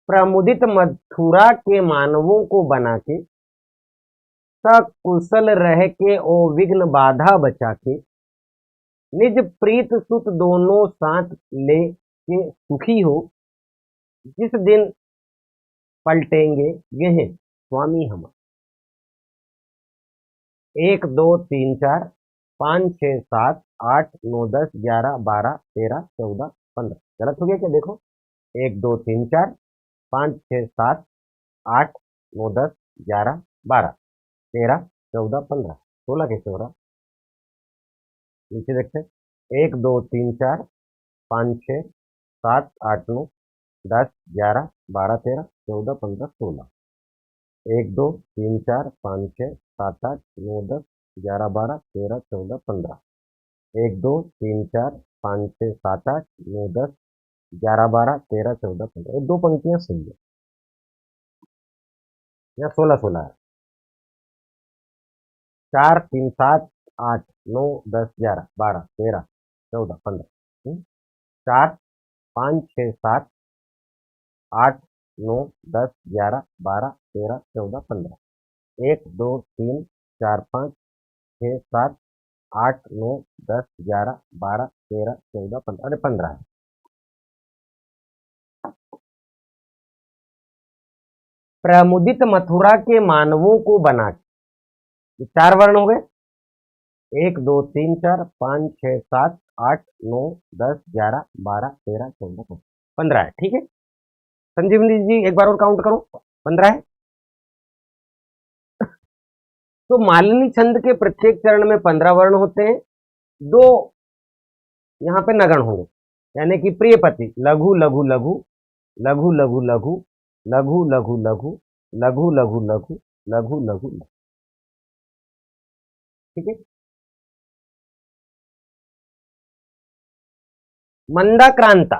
प्रमुदित मथुरा के मानवों को बना के, सकुशल रह के ओ विघ्न बाधा बचा के, निज प्रीत सुत दोनों साथ ले के सुखी हो, जिस दिन पलटेंगे यह स्वामी हम। 1 2 3 4 5 6 7 8 9 10 11 12 13 14 15। गलत हो गया क्या? देखो, 1 2 3 4 5 6 7 8 9 10 11 12 13 14 15 16 कैसे हो रहा? नीचे देखते हैं। 1 2 3 4 5 6 7 8 9 10 11 12 13 14 15 16। 1 2 3 4 5 6 7 8 9 10 11 12 13 14 15। 1 2 3 4 5 6 7 8 9 10 11 12 13 14 15। ये 2 पंक्तियां सही है। यहाँ 16 16 है। 4 3 7 8 9 10 11 12 13 14 15। 4 5 6 7 8 9 10 11 12 13 14 15। 1 2 3 4 5 6 7 8 9 10 11 12 13 14 15। अरे 15 है। प्रमुदित मथुरा के मानवों को बना के, 4 वर्ण हो गए। 1 2 3 4 5 6 7 8 9 10 11 12 13 14 15 है। ठीक है संजीवनी जी, एक बार और काउंट करो, 15 है। तो मालिनी छंद के प्रत्येक चरण में 15 वर्ण होते हैं। 2 यहाँ पे नगण होंगे, यानी कि प्रियपति लघु लघु लघु लघु लघु लघु लघु लघु लघु लघु लघु लघु लघु लघु। ठीक है। मंदाक्रांता,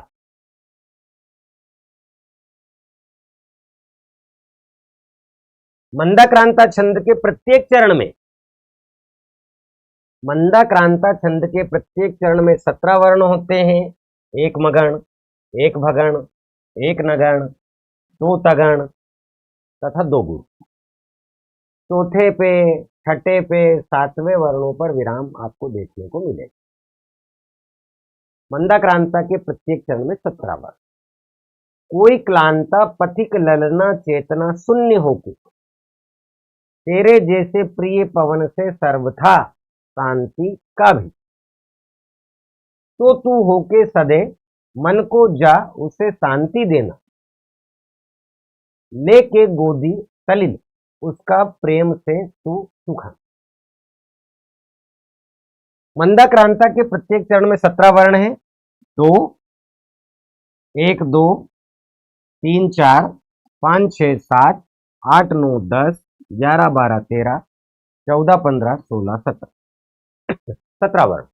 मंदाक्रांता छंद के प्रत्येक चरण में, मंदाक्रांता छंद के प्रत्येक चरण में 17 वर्ण होते हैं। 1 मगण, 1 भगण, 1 नगण, 2 तगण तथा 2 गुण। चौथे पे छठे पे 7वें वर्णों पर विराम आपको देखने को मिलेगा। मंदाक्रांता के प्रत्येक चरण में 17 वर्ण। कोई क्लांता पथिक ललना चेतना शून्य होके तेरे जैसे प्रिय पवन से सर्वथा शांति का भी, तो तू होके सदे मन को जा उसे शांति देना, लेके गोदी सलिल उसका प्रेम से तू सुखा। मंदाक्रांता के प्रत्येक चरण में 17 वर्ण है। 2, 1, 2, 3, 4, 5, 6, 7, 8, 9, 10, 11, 12, 13, 14, 15, 16, 17 17 वर्ण।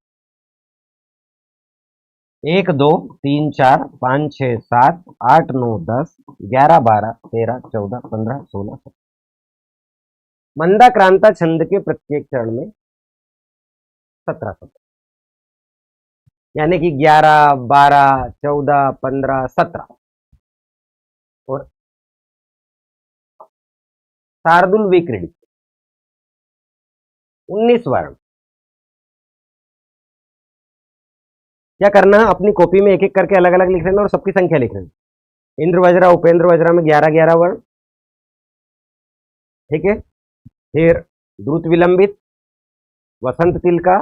1, 2, 3, 4, 5, 6, 7, 8, 9, 10, 11, 12, 13, 14, 15, 16, 17। मंदाक्रांता छंद के प्रत्येक चरण में 17 यानी कि 11, 12, 14, 15, 17 और शार्दुल विक्रीडित 19 वर्ण। क्या करना है, अपनी कॉपी में एक एक करके अलग अलग लिख लेना और सबकी संख्या लिख लेना। इंद्र वज्रा उपेंद्र वज्रा में 11 वर्ण, ठीक है। फिर द्रुत विलंबित, वसंत तिलका,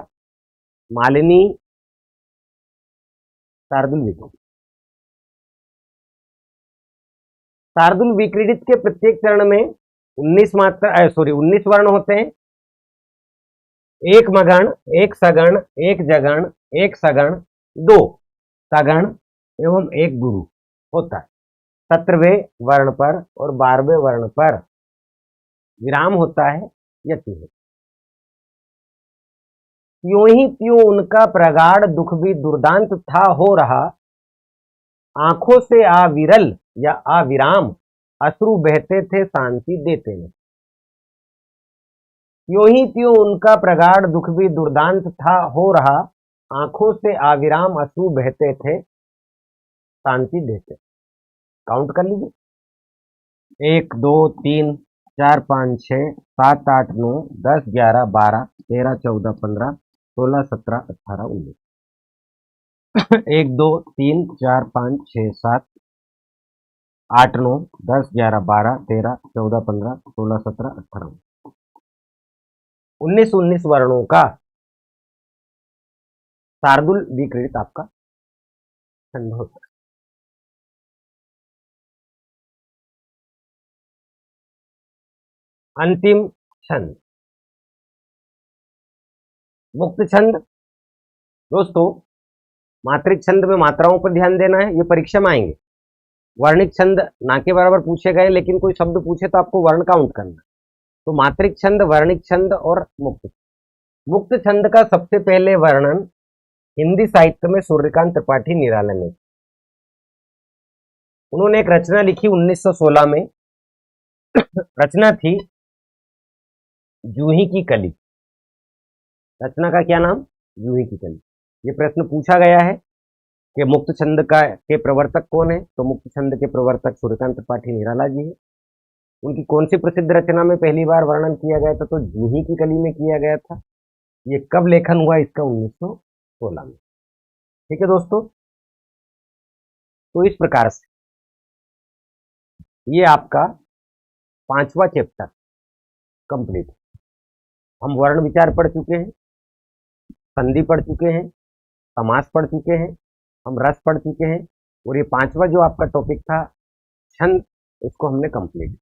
मालिनी, शार्दुल विक्रीडित। शार्दुल विक्रीडित के प्रत्येक चरण में 19 वर्ण होते हैं। एक मगण, एक सगण, एक जगण, एक सगण, 2 सगण एवं एक गुरु होता है। 17वें वर्ण पर और 12वें वर्ण पर विराम होता है यति है। त्यों ही त्यों उनका प्रगाढ़ दुख भी दुर्दांत था हो रहा, आंखों से अविरल या अविराम अश्रु बहते थे शांति देते नहीं। त्यों ही त्यों उनका प्रगाढ़ दुख भी दुर्दांत था हो रहा, आंखों से अविराम अश्रु बहते थे शांति देते। काउंट कर लीजिए, 1, 2, 3, 4, 5, 6, 7, 8, 9, 10, 11, 12, 13, 14, 15, 16, 17, 18, 19। 1, 2, 3, 4, 5, 6, 7, 8, 9, 10, 11, 12, 13, 14, 15, 16, 17, 18, 19 वर्णों का शार्दुल विक्रीडित आपका छंद होता है। अंतिम छंद मुक्त छंद। दोस्तों, मात्रिक छंद में मात्राओं पर ध्यान देना है, ये परीक्षा में आएंगे। वर्णिक छंद ना के बराबर पूछे गए, लेकिन कोई शब्द पूछे तो आपको वर्ण काउंट करना। तो मात्रिक छंद, वर्णिक छंद और मुक्त। मुक्त छंद का सबसे पहले वर्णन हिंदी साहित्य में सूर्यकांत त्रिपाठी निराला ने, उन्होंने एक रचना लिखी 1916 में। रचना थी जूही की कली। रचना का क्या नाम? जूही की कली। ये प्रश्न पूछा गया है कि मुक्त छंद का के प्रवर्तक कौन है? तो मुक्त छंद के प्रवर्तक सूर्यकांत त्रिपाठी निराला जी है। उनकी कौन सी प्रसिद्ध रचना में पहली बार वर्णन किया गया था? तो जूही की कली में किया गया था। ये कब लेखन हुआ इसका? 1916 में। ठीक है दोस्तों, तो इस प्रकार से ये आपका 5वां चैप्टर कंप्लीट। हम वर्ण विचार पढ़ चुके हैं, संधि पढ़ चुके हैं, समास पढ़ चुके हैं, हम रस पढ़ चुके हैं, और ये 5वां जो आपका टॉपिक था छंद, उसको हमने कंप्लीट।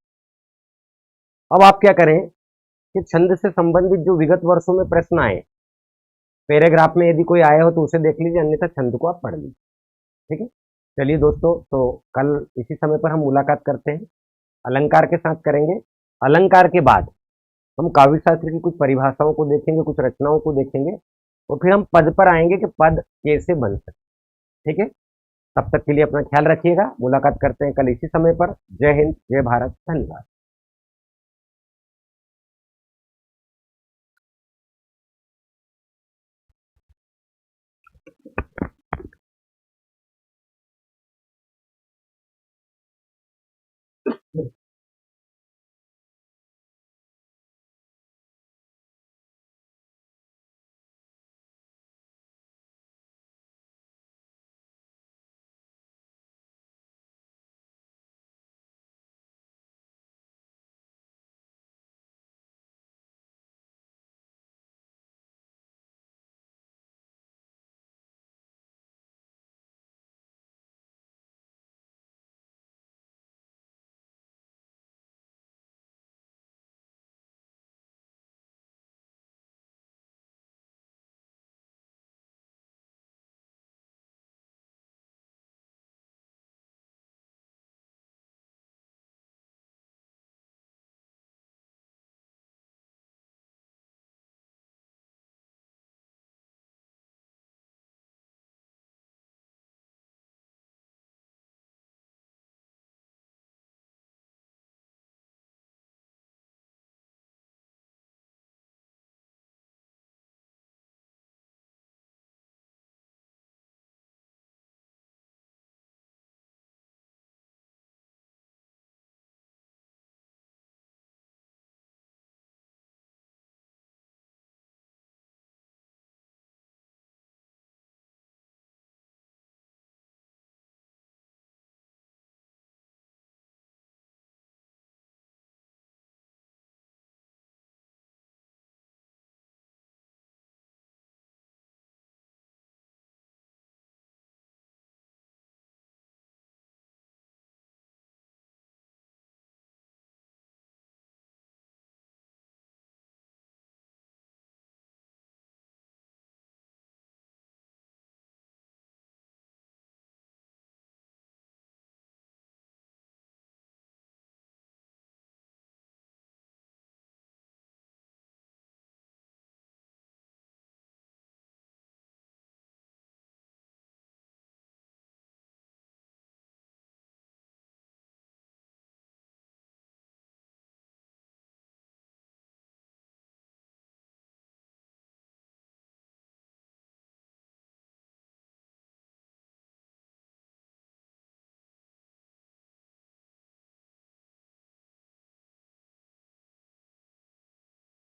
अब आप क्या करें कि छंद से संबंधित जो विगत वर्षों में प्रश्न आए, पैराग्राफ में यदि कोई आया हो तो उसे देख लीजिए, अन्यथा छंद को आप पढ़ लीजिए। ठीक है, चलिए दोस्तों, तो कल इसी समय पर हम मुलाकात करते हैं, अलंकार के साथ करेंगे। अलंकार के बाद हम काव्य शास्त्र की कुछ परिभाषाओं को देखेंगे, कुछ रचनाओं को देखेंगे, और फिर हम पद पर आएंगे कि पद कैसे बन सकते। ठीक है, तब तक के लिए अपना ख्याल रखिएगा। मुलाकात करते हैं कल इसी समय पर। जय हिंद, जय भारत, धन्यवाद।